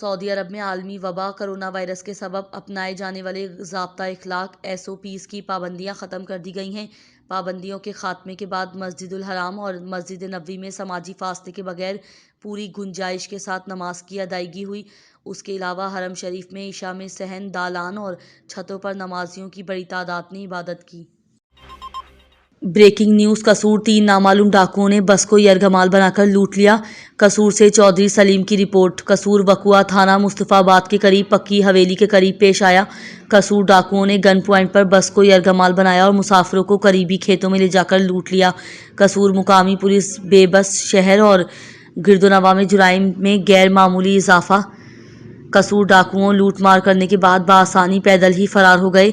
سعودی عرب میں عالمی وبا کرونا وائرس کے سبب اپنائے جانے والے ضابطہ اخلاق SOPs کی پابندیاں ختم کر دی گئی ہیں۔ پابندیوں کے خاتمے کے بعد مسجد الحرام اور مسجد نبوی میں سماجی فاصلے کے بغیر پوری گنجائش کے ساتھ نماز کی ادائیگی ہوئی۔ اس کے علاوہ حرم شریف میں عشاء میں صحن، دالان اور چھتوں پر نمازیوں کی بڑی تعداد نے عبادت کی۔ بریکنگ نیوز قصور 3 نامعلوم ڈاکوؤں نے بس کو یرغمال بنا کر لوٹ لیا۔ قصور سے چودھری سلیم کی رپورٹ۔ قصور وقوعہ تھانہ مصطفیٰ آباد کے قریب پکی حویلی کے قریب پیش آیا۔ قصور ڈاکوؤں نے گن پوائنٹ پر بس کو یرغمال بنایا اور مسافروں کو قریبی کھیتوں میں لے جا کر لوٹ لیا۔ قصور مقامی پولیس بے بس شہر اور گردونواں میں جرائم میں غیر معمولی اضافہ۔ قصور ڈاکوؤں لوٹ مار کرنے کے بعد بآسانی پیدل ہی فرار ہو گئے۔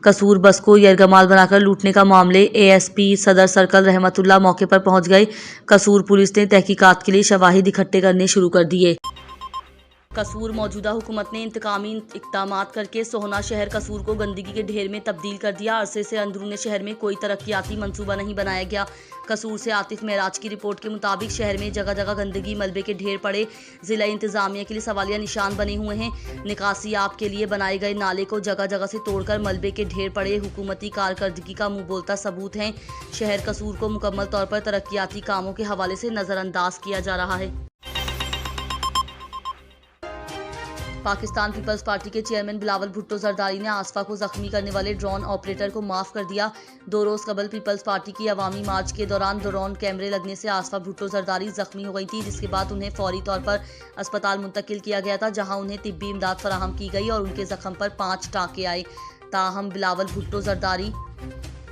قصور بس کو یرغمال بنا کر لوٹنے کا معاملے ASP صدر سرکل رحمت اللہ موقع پر پہنچ گئے۔ قصور پولیس نے تحقیقات کے لیے شواہد اکٹھے کرنے شروع کر دیے۔ قصور موجودہ حکومت نے انتقامی اقدامات کرکے سوہنا شہر قصور کو گندگی کے ڈھیر میں تبدیل کر دیا۔ عرصے سے اندرون شہر میں کوئی ترقیاتی منصوبہ نہیں بنایا گیا۔ قصور سے عاطف معراج کی رپورٹ کے مطابق شہر میں جگہ جگہ گندگی ملبے کے ڈھیر پڑے، ضلع انتظامیہ کے لیے سوالیہ نشان بنے ہوئے ہیں۔ نکاسی آب کے لیے بنائے گئے نالے کو جگہ جگہ سے توڑ کر ملبے کے ڈھیر پڑے حکومتی کارکردگی کا منہ بولتا ثبوت ہیں۔ شہر قصور کو مکمل طور پر ترقیاتی کاموں کے حوالے سے نظر انداز کیا جا رہا ہے۔ پاکستان پیپلز پارٹی کے چیئرمین بلاول بھٹو زرداری نے آصفہ کو زخمی کرنے والے ڈرون آپریٹر کو معاف کر دیا۔ 2 روز قبل پیپلز پارٹی کی عوامی مارچ کے دوران ڈرون کیمرے لگنے سے آصفہ بھٹو زرداری زخمی ہو گئی تھی، جس کے بعد انہیں فوری طور پر اسپتال منتقل کیا گیا تھا، جہاں انہیں طبی امداد فراہم کی گئی اور ان کے زخم پر 5 ٹانکے آئے۔ تاہم بلاول بھٹو زرداری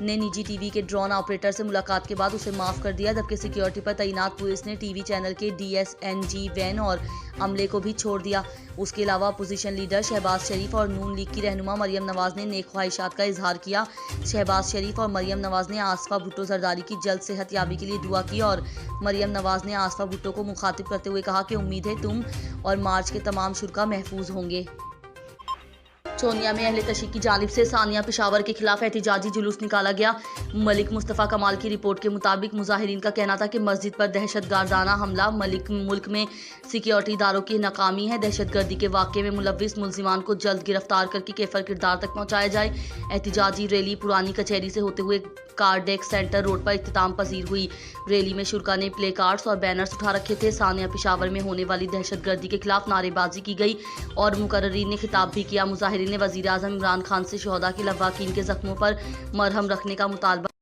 نے نجی ٹی وی کے ڈرون آپریٹر سے ملاقات کے بعد اسے معاف کر دیا، جبکہ سیکیورٹی پر تعینات پولیس نے ٹی وی چینل کے DSNG وین اور عملے کو بھی چھوڑ دیا۔ اس کے علاوہ اپوزیشن لیڈر شہباز شریف اور نون لیگ کی رہنما مریم نواز نے نیک خواہشات کا اظہار کیا۔ شہباز شریف اور مریم نواز نے آصفہ بھٹو زرداری کی جلد صحت یابی کے لیے دعا کی اور مریم نواز نے آصفہ بھٹو کو مخاطب کرتے ہوئے کہا کہ امید ہے تم اور مارچ کے تمام شرکاء محفوظ ہوں گے۔ چونیا میں اہل تشیع کی جانب سے ثانیہ پشاور کے خلاف احتجاجی جلوس نکالا گیا۔ ملک مصطفیٰ کمال کی رپورٹ کے مطابق مظاہرین کا کہنا تھا کہ مسجد پر دہشت گردانہ حملہ ملک میں سیکیورٹی اداروں کی ناکامی ہے۔ دہشت گردی کے واقعے میں ملوث ملزمان کو جلد گرفتار کر کے کیفر کردار تک پہنچایا جائے۔ احتجاجی ریلی پرانی کچہری سے ہوتے ہوئے کارڈیک سینٹر روڈ پر اختتام پذیر ہوئی۔ ریلی میں شرکاء نے پلے کارڈز اور بینرز اٹھا رکھے تھے۔ ثانیہ پشاور میں ہونے والی دہشت گردی کے خلاف نعرے بازی کی گئی اور مقررین نے خطاب بھی کیا۔ مظاہرین نے وزیر اعظم عمران خان سے شہداء کے لواحقین کے زخموں پر مرہم رکھنے کا مطالبہ